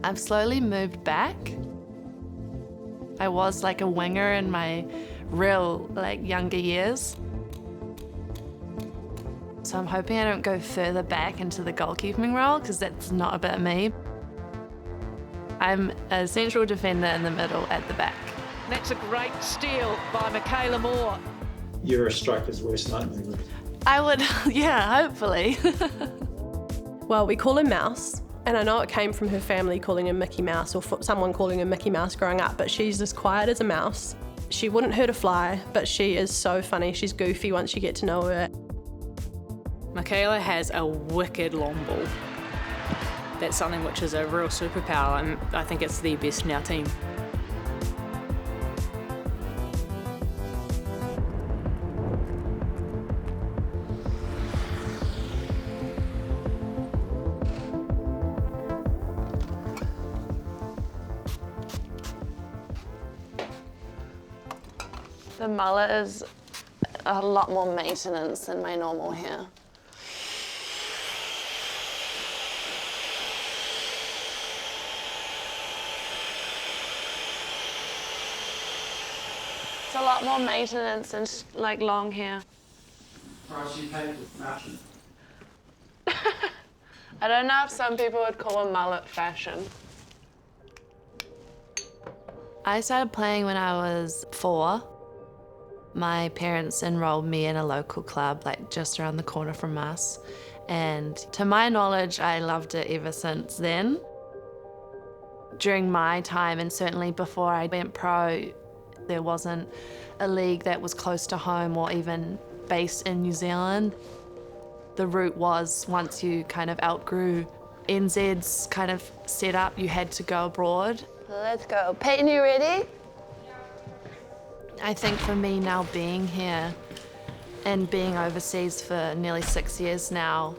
I've slowly moved back. I was like a winger in my real younger years. So I'm hoping I don't go further back into the goalkeeping role because that's not a bit of me. I'm a central defender in the middle at the back. That's a great steal by Meikayla Moore. You're a striker's worst nightmare. I would, yeah, hopefully. Well, we call him Mouse, and I know it came from her family calling him Mickey Mouse or someone calling him Mickey Mouse growing up, but she's as quiet as a mouse. She wouldn't hurt a fly, but she is so funny. She's goofy once you get to know her. Meikayla has a wicked long ball. That's something which is a real superpower, and I think it's the best in our team. The mullet is a lot more maintenance than my normal hair. It's a lot more maintenance than long hair. Price you paid for fashion. I don't know if some people would call a mullet fashion. I started playing when I was 4. My parents enrolled me in a local club, just around the corner from us. And to my knowledge, I loved it ever since then. During my time, and certainly before I went pro, there wasn't a league that was close to home or even based in New Zealand. The route was, once you kind of outgrew NZ's kind of setup, you had to go abroad. Let's go. Peyton, you ready? I think for me now being here and being overseas for nearly 6 years now,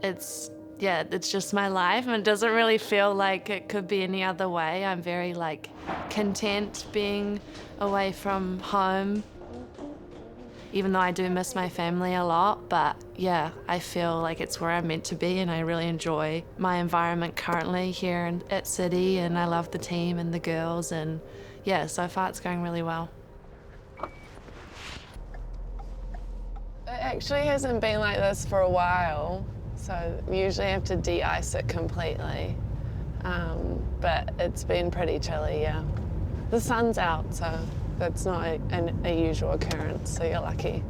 it's just my life, and it doesn't really feel like it could be any other way. I'm very content being away from home, even though I do miss my family a lot. But yeah, I feel like it's where I'm meant to be, and I really enjoy my environment currently here at City, and I love the team and the girls, and yeah, so far it's going really well. It actually hasn't been like this for a while, so we usually have to de-ice it completely. But it's been pretty chilly, yeah. The sun's out, so that's not a usual occurrence, so you're lucky.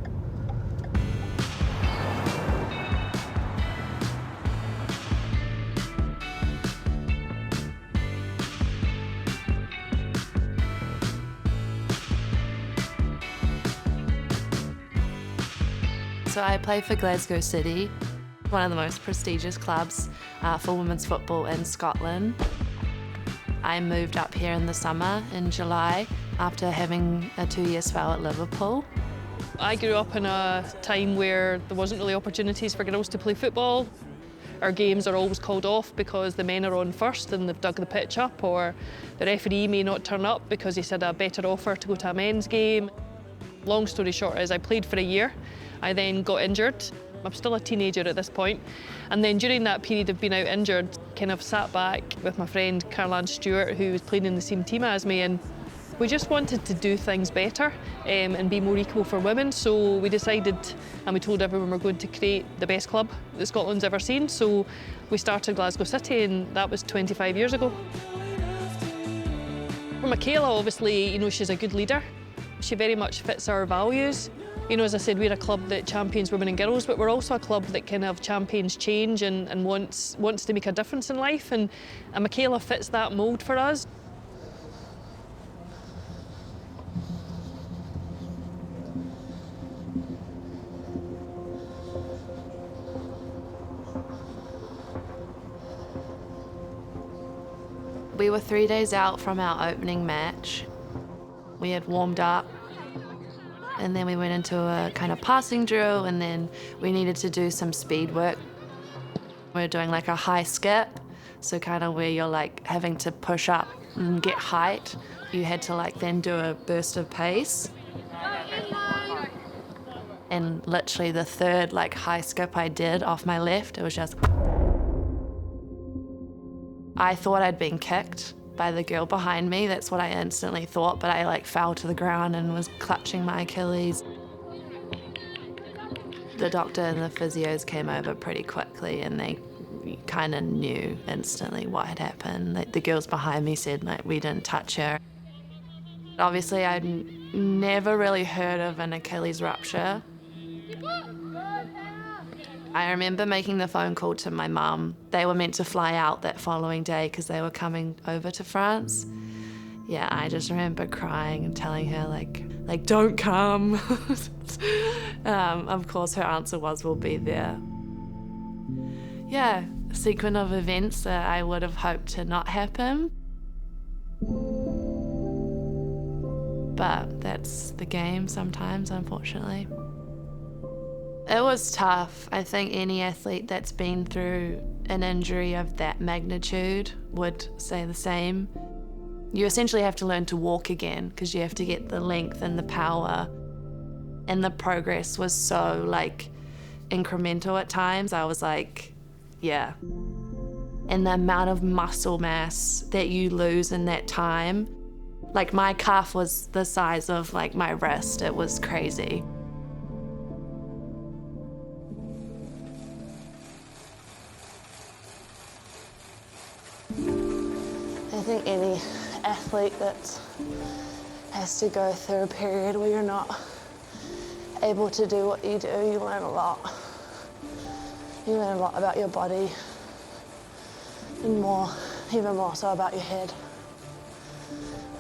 So I play for Glasgow City, one of the most prestigious clubs for women's football in Scotland. I moved up here in the summer, in July, after having a 2-year spell at Liverpool. I grew up in a time where there wasn't really opportunities for girls to play football. Our games are always called off because the men are on first and they've dug the pitch up, or the referee may not turn up because he's had a better offer to go to a men's game. Long story short is I played for a year. I then got injured. I'm still a teenager at this point. And then during that period of being out injured, kind of sat back with my friend Caroline Stewart, who was playing in the same team as me, and we just wanted to do things better and be more equal for women. So we decided, and we told everyone we're going to create the best club that Scotland's ever seen. So we started Glasgow City, and that was 25 years ago. For Meikayla, obviously, she's a good leader. She very much fits our values. As I said, we're a club that champions women and girls, but we're also a club that kind of champions change and wants to make a difference in life, and Meikayla fits that mould for us. We were 3 days out from our opening match. We had warmed up, and then we went into a kind of passing drill, and then we needed to do some speed work. We were doing a high skip, so kind of where you're having to push up and get height. You had to then do a burst of pace. And literally the third high skip I did off my left, it was just... I thought I'd been kicked by the girl behind me. That's what I instantly thought, but I fell to the ground and was clutching my Achilles. The doctor and the physios came over pretty quickly and they kind of knew instantly what had happened. The girls behind me said we didn't touch her. Obviously, I'd never really heard of an Achilles rupture. I remember making the phone call to my mum. They were meant to fly out that following day because they were coming over to France. Yeah, I just remember crying and telling her, don't come. Of course, her answer was, we'll be there. Yeah, a sequence of events that I would have hoped to not happen. But that's the game sometimes, unfortunately. It was tough. I think any athlete that's been through an injury of that magnitude would say the same. You essentially have to learn to walk again because you have to get the length and the power. And the progress was so incremental at times. I was yeah. And the amount of muscle mass that you lose in that time. My calf was the size of my wrist. It was crazy. I think any athlete that has to go through a period where you're not able to do what you do, you learn a lot. You learn a lot about your body and even more so about your head.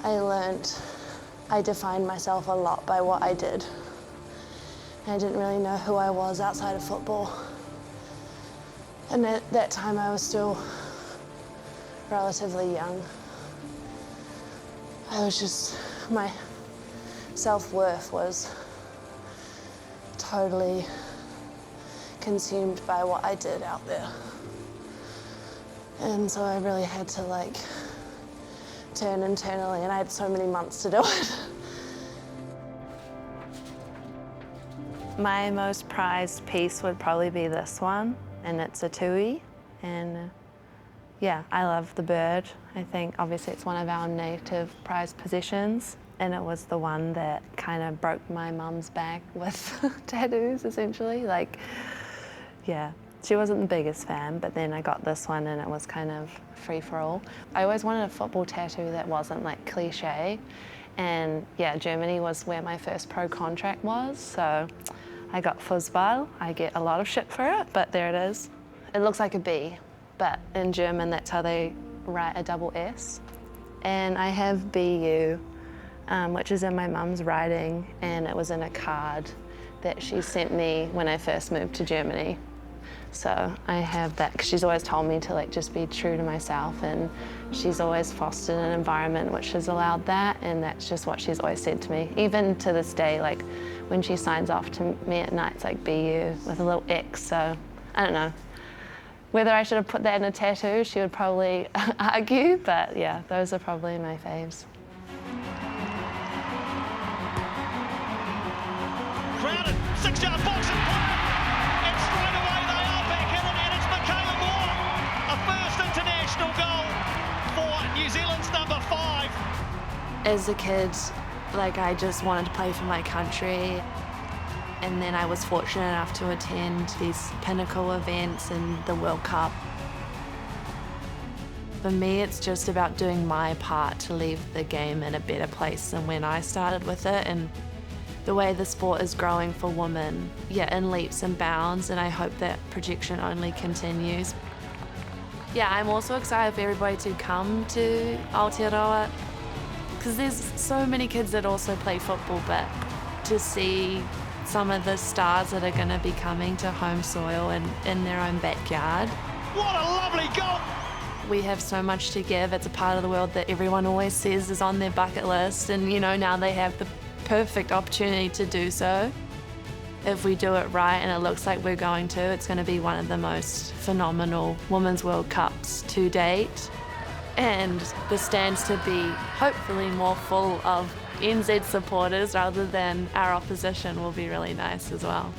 I defined myself a lot by what I did. I didn't really know who I was outside of football. And at that time I was still relatively young. My self-worth was totally consumed by what I did out there. And so I really had to turn internally, and I had so many months to do it. My most prized piece would probably be this one, and it's a tui. And yeah, I love the bird. I think obviously it's one of our native prized possessions, and it was the one that kind of broke my mum's back with tattoos, essentially. Yeah, she wasn't the biggest fan, but then I got this one and it was kind of free for all. I always wanted a football tattoo that wasn't cliche, and yeah, Germany was where my first pro contract was, so I got Fußball. I get a lot of shit for it, but there it is. It looks like a B, but in German that's how they write a double S. And I have BU, which is in my mum's writing, and it was in a card that she sent me when I first moved to Germany. So I have that because she's always told me to just be true to myself, and she's always fostered an environment which has allowed that, and that's just what she's always said to me. Even to this day, when she signs off to me at night, it's BU with a little X, so I don't know. Whether I should have put that in a tattoo, she would probably argue, but yeah, those are probably my faves. Crowded, 6-yard box and play. And straight away they are back in it, and it's Meikayla Moore. A first international goal for New Zealand's number 5. As a kid, I just wanted to play for my country. And then I was fortunate enough to attend these pinnacle events and the World Cup. For me, it's just about doing my part to leave the game in a better place than when I started with it. And the way the sport is growing for women, yeah, in leaps and bounds, and I hope that projection only continues. Yeah, I'm also excited for everybody to come to Aotearoa, because there's so many kids that also play football, but to see some of the stars that are going to be coming to home soil and in their own backyard. What a lovely goal! We have so much to give. It's a part of the world that everyone always says is on their bucket list, and now they have the perfect opportunity to do so. If we do it right, and it looks like we're going to, it's going to be one of the most phenomenal Women's World Cups to date. And the stands to be hopefully more full of NZ supporters rather than our opposition will be really nice as well.